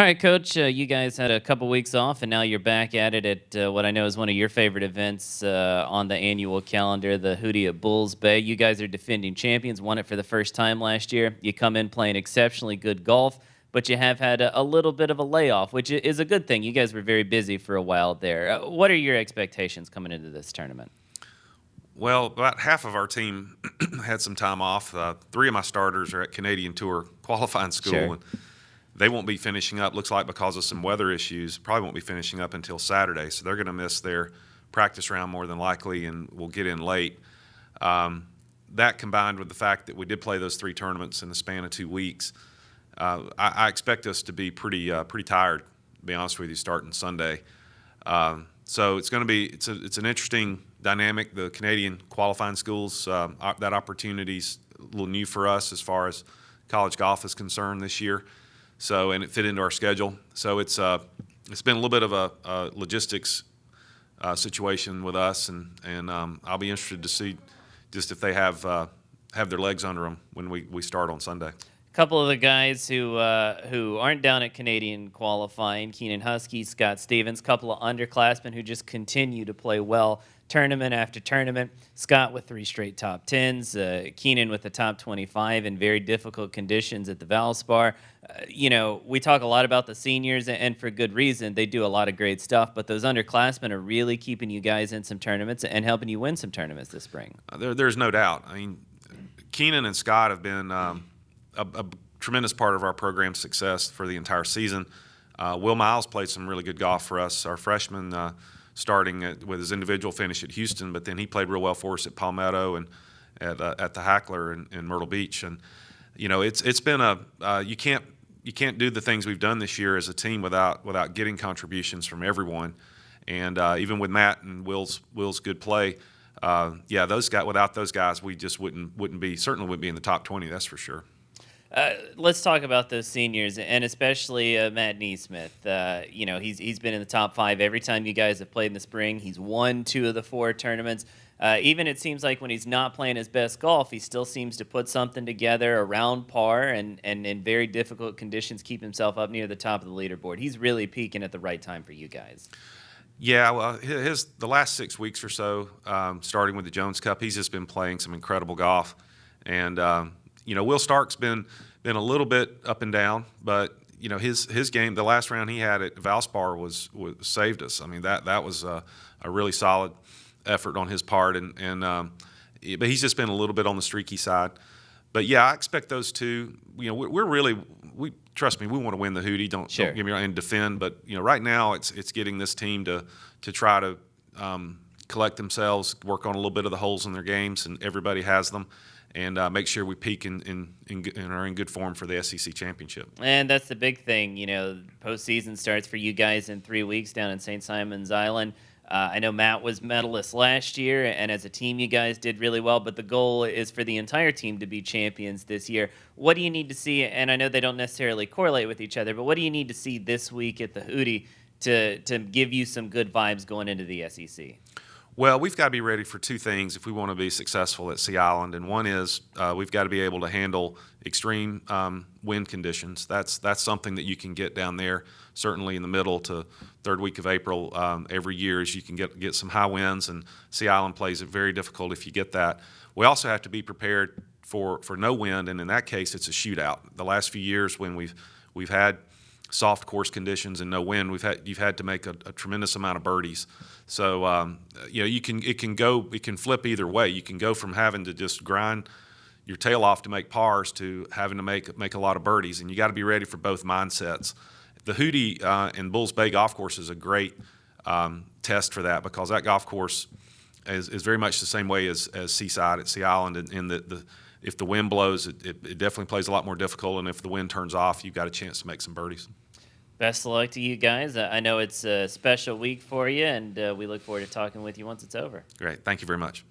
All right, Coach. You guys had a couple weeks off, and now you're back at it at what I know is one of your favorite events on the annual calendar, the Hootie at Bulls Bay. You guys are defending champions, won it for the first time last year. You come in playing exceptionally good golf, but you have had a little bit of a layoff, which is a good thing. You guys were very busy for a while there. What are your expectations coming into this tournament? Well, about half of our team had some time off. Three of my starters are at Canadian Tour qualifying school, Sure. and they won't be finishing up, looks like because of some weather issues, probably won't be finishing up until Saturday. So they're going to miss their practice round more than likely and will get in late. That combined with the fact that we did play those three tournaments in the span of 2 weeks, I expect us to be pretty tired, to be honest with you, starting Sunday. So it's going to be it's an interesting dynamic. The Canadian qualifying schools, that opportunity's a little new for us as far as college golf is concerned this year. So and it fit into our schedule. So it's been a little bit of a logistics situation with us, and I'll be interested to see just if they have their legs under them when we start on Sunday. Couple of the guys who aren't down at Canadian qualifying, Keenan Husky, Scott Stevens, couple of underclassmen who just continue to play well tournament after tournament. Scott with 3 straight top 10s, Keenan with the top 25 in very difficult conditions at the Valspar. We talk a lot about the seniors, and for good reason. They do a lot of great stuff, but those underclassmen are really keeping you guys in some tournaments and helping you win some tournaments this spring. There's no doubt. I mean, Keenan and Scott have been a tremendous part of our program's success for the entire season. Will Miles played some really good golf for us, our freshman, starting with his individual finish at Houston, but then he played real well for us at Palmetto and at the Hackler in Myrtle Beach. And it's been you can't do the things we've done this year as a team without getting contributions from everyone. And even with Matt and Will's good play, those guys, without those guys, we just certainly wouldn't be in the top 20. That's for sure. Let's talk about those seniors, and especially Matt Neesmith. He's been in the top 5 every time you guys have played in the spring. He's won 2 of the 4 tournaments. Even it seems like when he's not playing his best golf, he still seems to put something together around par and in very difficult conditions keep himself up near the top of the leaderboard. He's really peaking at the right time for you guys. Yeah, well, the last 6 weeks or so, starting with the Jones Cup, he's just been playing some incredible golf, and Will Stark's been a little bit up and down, but his game, the last round he had at Valspar was saved us. I mean that was a really solid effort on his part, but he's just been a little bit on the streaky side. But yeah, I expect those two. We trust me, we want to win the Hootie. Don't get me wrong, and defend. But right now it's getting this team to try to collect themselves, work on a little bit of the holes in their games, and everybody has them. And make sure we peak and are in good form for the SEC championship. And that's the big thing. Postseason starts for you guys in 3 weeks down in St. Simon's Island. I know Matt was medalist last year, and as a team you guys did really well, but the goal is for the entire team to be champions this year. What do you need to see, and I know they don't necessarily correlate with each other, but what do you need to see this week at the Hootie to give you some good vibes going into the SEC? Well, we've got to be ready for 2 things if we want to be successful at Sea Island, and one is we've got to be able to handle extreme wind conditions. That's something that you can get down there, certainly in the middle to 3rd week of April every year, as you can get some high winds, and Sea Island plays it very difficult if you get that. We also have to be prepared for no wind, and in that case, it's a shootout. The last few years when we've had soft course conditions and no wind, you've had to make a tremendous amount of birdies. So it can flip either way. You can go from having to just grind your tail off to make pars to having to make a lot of birdies, and you got to be ready for both mindsets. The Hootie and Bulls Bay Golf Course is a great test for that, because that golf course is very much the same way as Seaside at Sea Island, in that if the wind blows, it definitely plays a lot more difficult, and if the wind turns off, you've got a chance to make some birdies. Best of luck to you guys. I know it's a special week for you, and we look forward to talking with you once it's over. Great. Thank you very much.